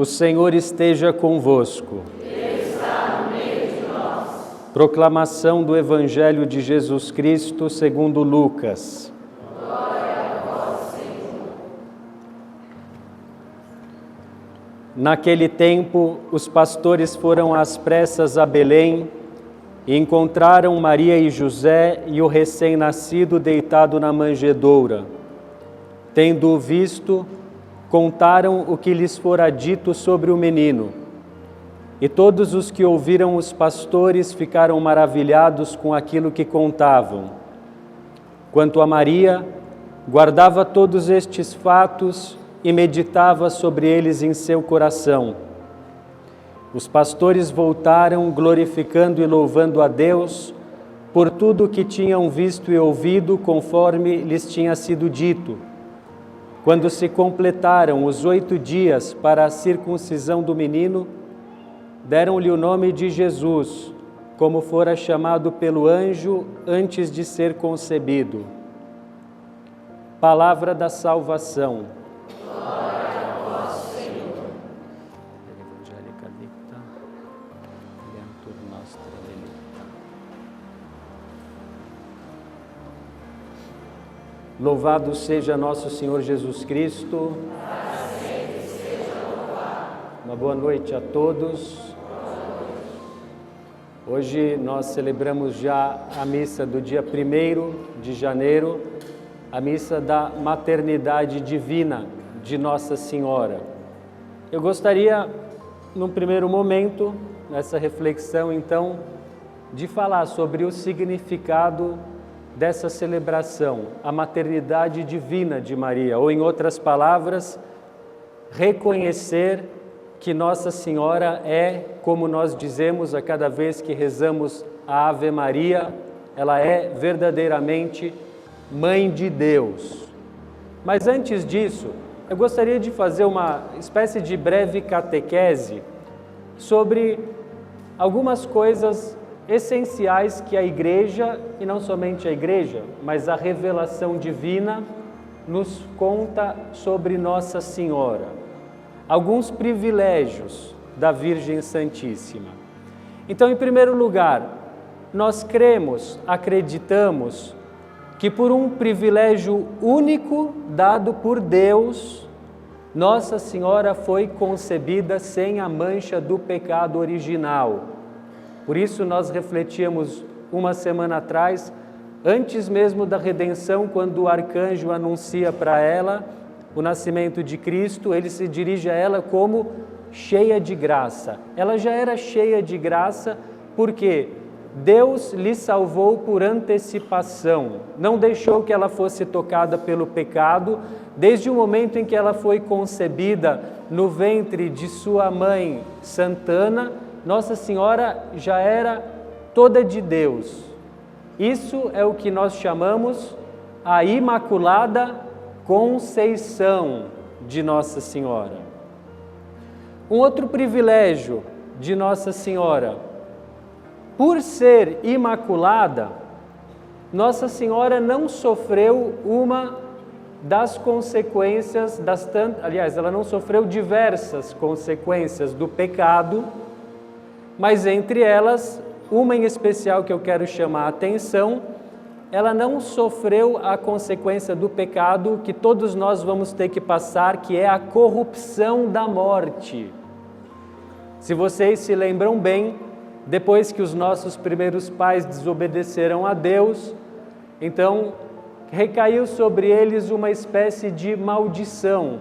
O Senhor esteja convosco. Ele está no meio de nós. Proclamação do Evangelho de Jesus Cristo segundo Lucas. Glória a vós, Senhor. Naquele tempo, os pastores foram às pressas a Belém e encontraram Maria e José e o recém-nascido deitado na manjedoura. Tendo-o visto, contaram o que lhes fora dito sobre o menino. E todos os que ouviram os pastores ficaram maravilhados com aquilo que contavam. Quanto a Maria, guardava todos estes fatos e meditava sobre eles em seu coração. Os pastores voltaram, glorificando e louvando a Deus por tudo o que tinham visto e ouvido, conforme lhes tinha sido dito. Quando se completaram os 8 dias para a circuncisão do menino, deram-lhe o nome de Jesus, como fora chamado pelo anjo antes de ser concebido. Palavra da salvação. Glória a vós, Senhor. Louvado seja nosso Senhor Jesus Cristo. Para sempre seja louvado. Uma boa noite a todos. Hoje nós celebramos já a missa do dia 1º de janeiro, a missa da maternidade divina de Nossa Senhora. Eu gostaria, num primeiro momento, nessa reflexão então, de falar sobre o significado dessa celebração, a maternidade divina de Maria, ou em outras palavras, reconhecer que Nossa Senhora é, como nós dizemos a cada vez que rezamos a Ave Maria, ela é verdadeiramente Mãe de Deus. Mas antes disso, eu gostaria de fazer uma espécie de breve catequese sobre algumas coisas essenciais que a Igreja, e não somente a Igreja, mas a revelação divina, nos conta sobre Nossa Senhora. Alguns privilégios da Virgem Santíssima. Então, em primeiro lugar, nós cremos, acreditamos que por um privilégio único dado por Deus, Nossa Senhora foi concebida sem a mancha do pecado original. Por isso nós refletíamos uma semana atrás, antes mesmo da redenção, quando o arcanjo anuncia para ela o nascimento de Cristo, ele se dirige a ela como cheia de graça. Ela já era cheia de graça porque Deus lhe salvou por antecipação, não deixou que ela fosse tocada pelo pecado, desde o momento em que ela foi concebida no ventre de sua mãe Santana. Nossa Senhora já era toda de Deus. Isso é o que nós chamamos a Imaculada Conceição de Nossa Senhora. Um outro privilégio de Nossa Senhora, por ser imaculada, Nossa Senhora não sofreu uma das consequências, ela não sofreu diversas consequências do pecado, mas entre elas, uma em especial que eu quero chamar a atenção, ela não sofreu a consequência do pecado que todos nós vamos ter que passar, que é a corrupção da morte. Se vocês se lembram bem, depois que os nossos primeiros pais desobedeceram a Deus, então recaiu sobre eles uma espécie de maldição.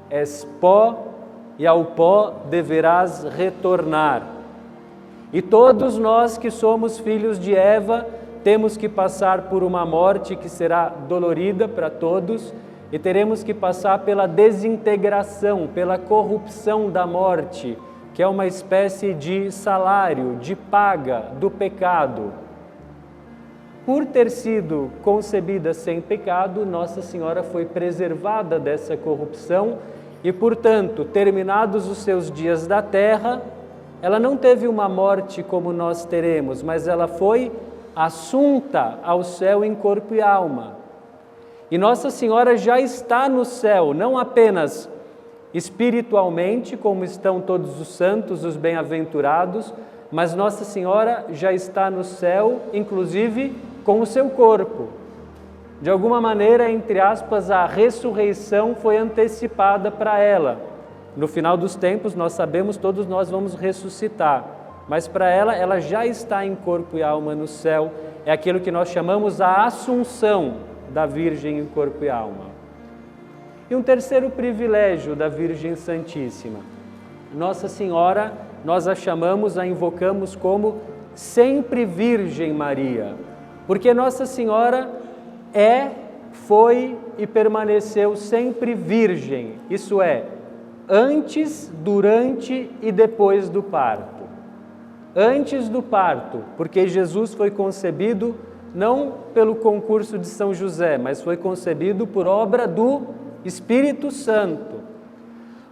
És pó e ao pó deverás retornar. E todos nós que somos filhos de Eva temos que passar por uma morte que será dolorida para todos e teremos que passar pela desintegração, pela corrupção da morte, que é uma espécie de salário, de paga do pecado. Por ter sido concebida sem pecado, Nossa Senhora foi preservada dessa corrupção e, portanto, terminados os seus dias da terra, ela não teve uma morte como nós teremos, mas ela foi assunta ao céu em corpo e alma. E Nossa Senhora já está no céu, não apenas espiritualmente, como estão todos os santos, os bem-aventurados, mas Nossa Senhora já está no céu, inclusive com o seu corpo. De alguma maneira, entre aspas, a ressurreição foi antecipada para ela. No final dos tempos, nós sabemos, todos nós vamos ressuscitar, mas para ela, ela já está em corpo e alma no céu. É aquilo que nós chamamos a assunção da Virgem em corpo e alma. E um terceiro privilégio da Virgem Santíssima. Nossa Senhora, nós a chamamos, a invocamos como sempre Virgem Maria, porque Nossa Senhora foi e permaneceu sempre virgem, isso é, antes, durante e depois do parto. Antes do parto, porque Jesus foi concebido não pelo concurso de São José, mas foi concebido por obra do Espírito Santo.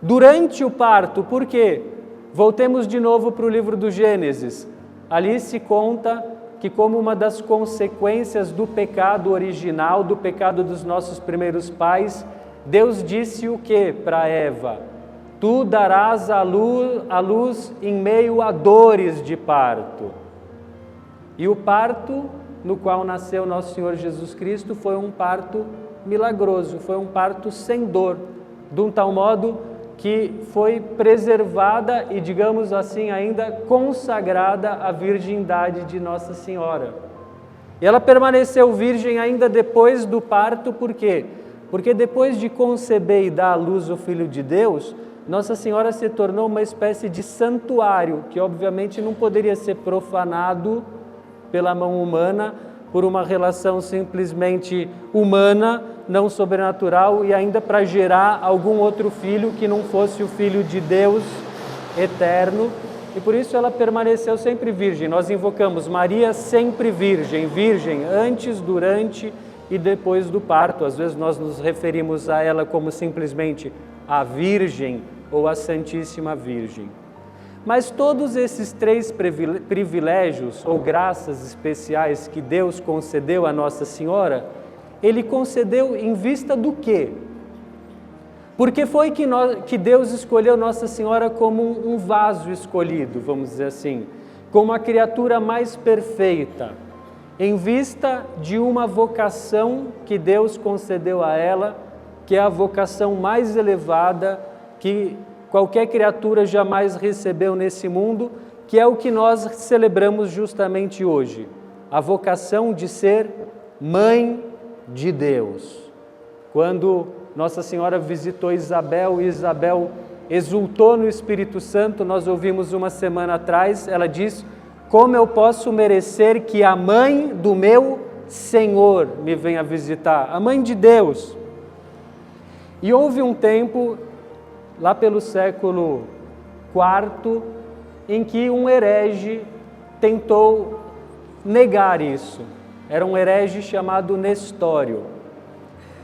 Durante o parto, por quê? Voltemos de novo para o livro do Gênesis. Ali se conta que, como uma das consequências do pecado original, do pecado dos nossos primeiros pais, Deus disse o que para Eva? Tu darás à luz em meio a dores de parto. E o parto no qual nasceu nosso Senhor Jesus Cristo foi um parto milagroso, foi um parto sem dor, de um tal modo que foi preservada e, digamos assim, ainda consagrada a virgindade de Nossa Senhora. E ela permaneceu virgem ainda depois do parto, por quê? Porque depois de conceber e dar à luz o Filho de Deus, Nossa Senhora se tornou uma espécie de santuário, que obviamente não poderia ser profanado pela mão humana, por uma relação simplesmente humana, não sobrenatural, e ainda para gerar algum outro filho que não fosse o Filho de Deus eterno. E por isso ela permaneceu sempre virgem. Nós invocamos Maria sempre virgem, virgem antes, durante e depois do parto. Às vezes nós nos referimos a ela como simplesmente a Virgem ou a Santíssima Virgem. Mas todos esses três privilégios ou graças especiais que Deus concedeu a Nossa Senhora, Ele concedeu em vista do quê? Porque foi que Deus escolheu Nossa Senhora como um vaso escolhido, vamos dizer assim, como a criatura mais perfeita, em vista de uma vocação que Deus concedeu a ela, que é a vocação mais elevada que qualquer criatura jamais recebeu nesse mundo, que é o que nós celebramos justamente hoje, a vocação de ser Mãe de Deus. Quando Nossa Senhora visitou Isabel e Isabel exultou no Espírito Santo, nós ouvimos uma semana atrás, ela diz: como eu posso merecer que a mãe do meu Senhor me venha visitar? A mãe de Deus. E houve um tempo, lá pelo século IV, em que um herege tentou negar isso. Era um herege chamado Nestório.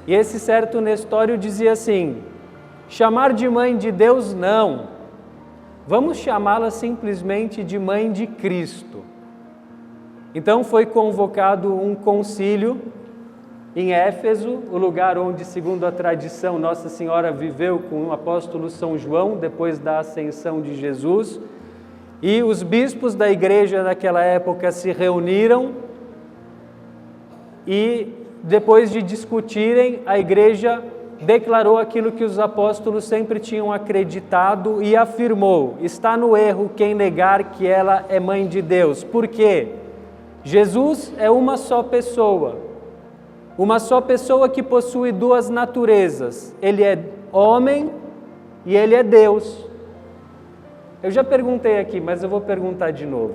E esse certo Nestório dizia assim: chamar de mãe de Deus não, vamos chamá-la simplesmente de mãe de Cristo. Então foi convocado um concílio em Éfeso, o lugar onde, segundo a tradição, Nossa Senhora viveu com o apóstolo São João, depois da ascensão de Jesus, e os bispos da igreja daquela época se reuniram e, depois de discutirem, a igreja declarou aquilo que os apóstolos sempre tinham acreditado e afirmou: está no erro quem negar que ela é mãe de Deus. Por quê? Jesus é uma só pessoa que possui duas naturezas. Ele é homem e ele é Deus. Eu já perguntei aqui, mas eu vou perguntar de novo.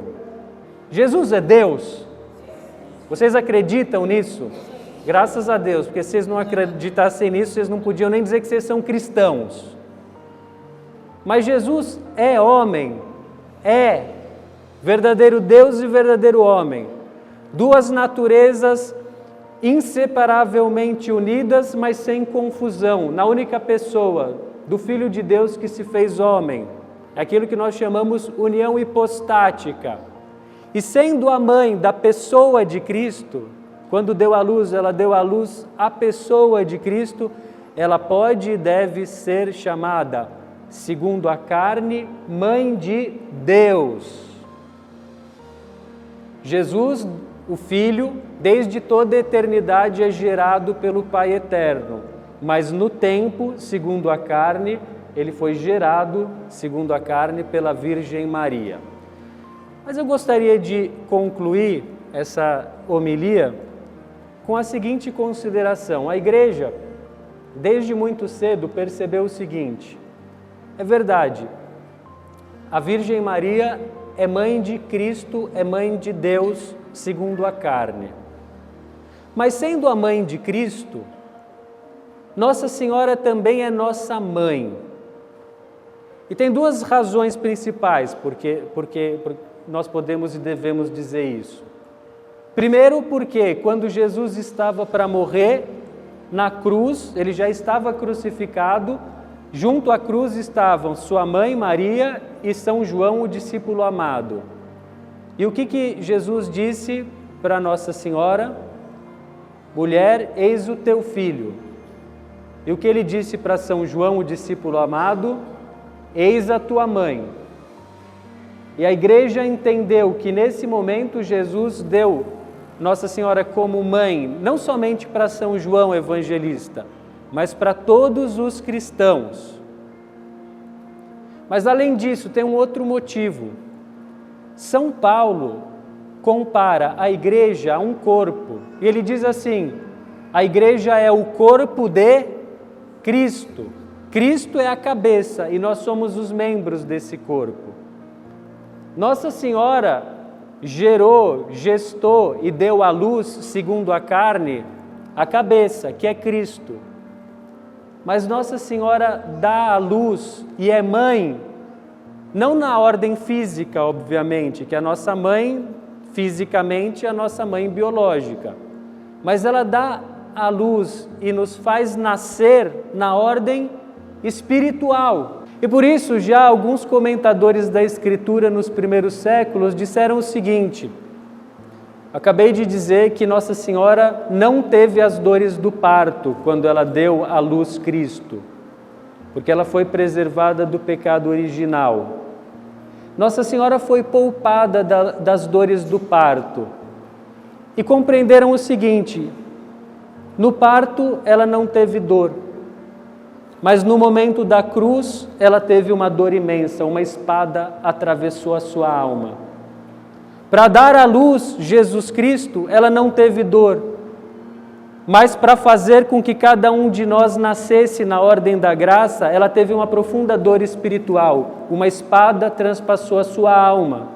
Jesus é Deus? Vocês acreditam nisso? Graças a Deus, porque se vocês não acreditassem nisso, vocês não podiam nem dizer que vocês são cristãos. Mas Jesus é homem, é verdadeiro Deus e verdadeiro homem. Duas naturezas inseparavelmente unidas, mas sem confusão, na única pessoa do Filho de Deus que se fez homem. É aquilo que nós chamamos união hipostática. E sendo a mãe da pessoa de Cristo, quando deu à luz, ela deu à luz a pessoa de Cristo, ela pode e deve ser chamada, segundo a carne, Mãe de Deus. Jesus, o Filho, desde toda a eternidade é gerado pelo Pai Eterno, mas no tempo, segundo a carne, ele foi gerado, segundo a carne, pela Virgem Maria. Mas eu gostaria de concluir essa homilia com a seguinte consideração. A Igreja, desde muito cedo, percebeu o seguinte: é verdade, a Virgem Maria é mãe de Cristo, é mãe de Deus, segundo a carne. Mas sendo a mãe de Cristo, Nossa Senhora também é nossa mãe. E tem duas razões principais porque nós podemos e devemos dizer isso. Primeiro, porque quando Jesus estava para morrer na cruz, ele já estava crucificado, junto à cruz estavam sua mãe Maria e São João, o discípulo amado. E o que Jesus disse para Nossa Senhora? Mulher, eis o teu filho. E o que ele disse para São João, o discípulo amado? Eis a tua mãe. E a Igreja entendeu que nesse momento Jesus deu Nossa Senhora como mãe, não somente para São João Evangelista, mas para todos os cristãos. Mas além disso, tem um outro motivo. São Paulo compara a Igreja a um corpo, e ele diz assim: a Igreja é o corpo de Cristo. Cristo é a cabeça e nós somos os membros desse corpo. Nossa Senhora gerou, gestou e deu à luz, segundo a carne, a cabeça, que é Cristo. Mas Nossa Senhora dá à luz e é mãe, não na ordem física, obviamente, que a nossa mãe, fisicamente, é a nossa mãe biológica. Mas ela dá à luz e nos faz nascer na ordem espiritual. E por isso, já alguns comentadores da Escritura nos primeiros séculos disseram o seguinte: acabei de dizer que Nossa Senhora não teve as dores do parto quando ela deu à luz Cristo, porque ela foi preservada do pecado original. Nossa Senhora foi poupada das dores do parto. E compreenderam o seguinte: no parto ela não teve dor, mas no momento da cruz ela teve uma dor imensa, uma espada atravessou a sua alma. Para dar à luz Jesus Cristo, ela não teve dor, mas para fazer com que cada um de nós nascesse na ordem da graça, ela teve uma profunda dor espiritual, uma espada transpassou a sua alma.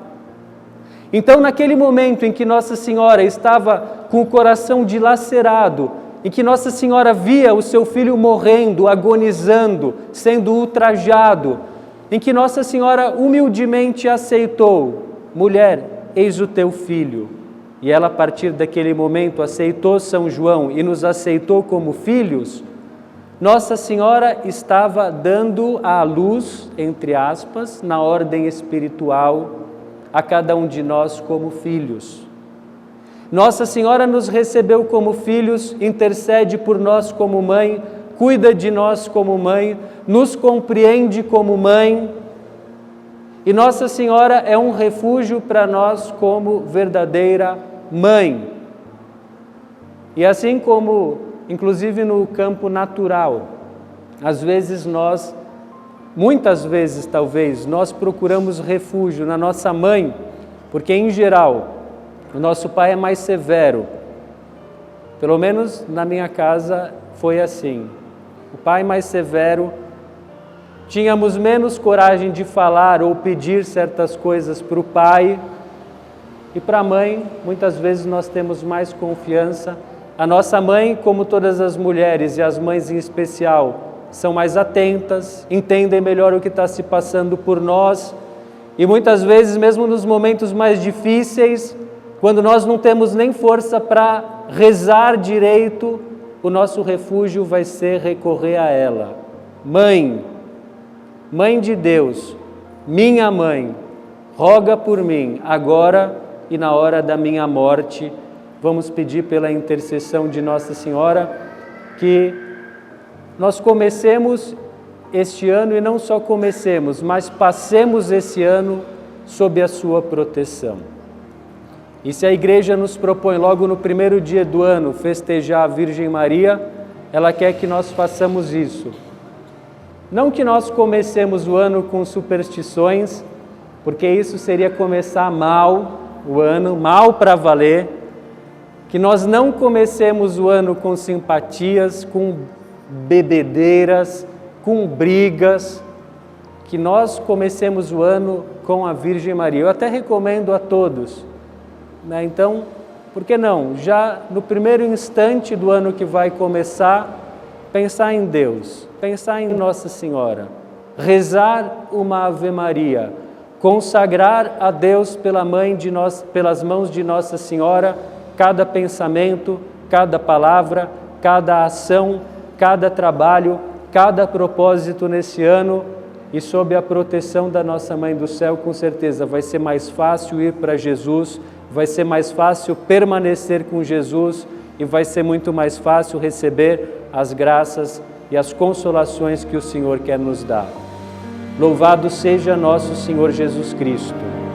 Então, naquele momento em que Nossa Senhora estava com o coração dilacerado, em que Nossa Senhora via o seu filho morrendo, agonizando, sendo ultrajado, em que Nossa Senhora humildemente aceitou: mulher, eis o teu filho. E ela, a partir daquele momento, aceitou São João e nos aceitou como filhos. Nossa Senhora estava dando à luz, entre aspas, na ordem espiritual, a cada um de nós como filhos. Nossa Senhora nos recebeu como filhos, intercede por nós como mãe, cuida de nós como mãe, nos compreende como mãe. E Nossa Senhora é um refúgio para nós como verdadeira mãe. E assim como, inclusive no campo natural, às vezes nós, muitas vezes talvez, nós procuramos refúgio na nossa mãe, porque em geral o nosso pai é mais severo. Pelo menos na minha casa foi assim. O pai mais severo, tínhamos menos coragem de falar ou pedir certas coisas para o pai. E para a mãe, muitas vezes nós temos mais confiança. A nossa mãe, como todas as mulheres, e as mães em especial, são mais atentas, entendem melhor o que está se passando por nós. E muitas vezes, mesmo nos momentos mais difíceis, quando nós não temos nem força para rezar direito, o nosso refúgio vai ser recorrer a ela. Mãe, Mãe de Deus, minha mãe, roga por mim, agora e na hora da minha morte. Vamos pedir pela intercessão de Nossa Senhora que nós comecemos este ano e não só comecemos, mas passemos esse ano sob a sua proteção. E se a igreja nos propõe logo no primeiro dia do ano festejar a Virgem Maria, ela quer que nós façamos isso. Não que nós comecemos o ano com superstições, porque isso seria começar mal o ano, mal para valer. Que nós não comecemos o ano com simpatias, com bebedeiras, com brigas, que nós comecemos o ano com a Virgem Maria. Eu até recomendo a todos, né? Então, por que não? Já no primeiro instante do ano que vai começar, pensar em Deus, pensar em Nossa Senhora, rezar uma Ave Maria, consagrar a Deus pelas mãos de Nossa Senhora, cada pensamento, cada palavra, cada ação, cada trabalho, cada propósito nesse ano, e sob a proteção da nossa Mãe do Céu, com certeza vai ser mais fácil ir para Jesus, vai ser mais fácil permanecer com Jesus e vai ser muito mais fácil receber as graças e as consolações que o Senhor quer nos dar. Louvado seja nosso Senhor Jesus Cristo.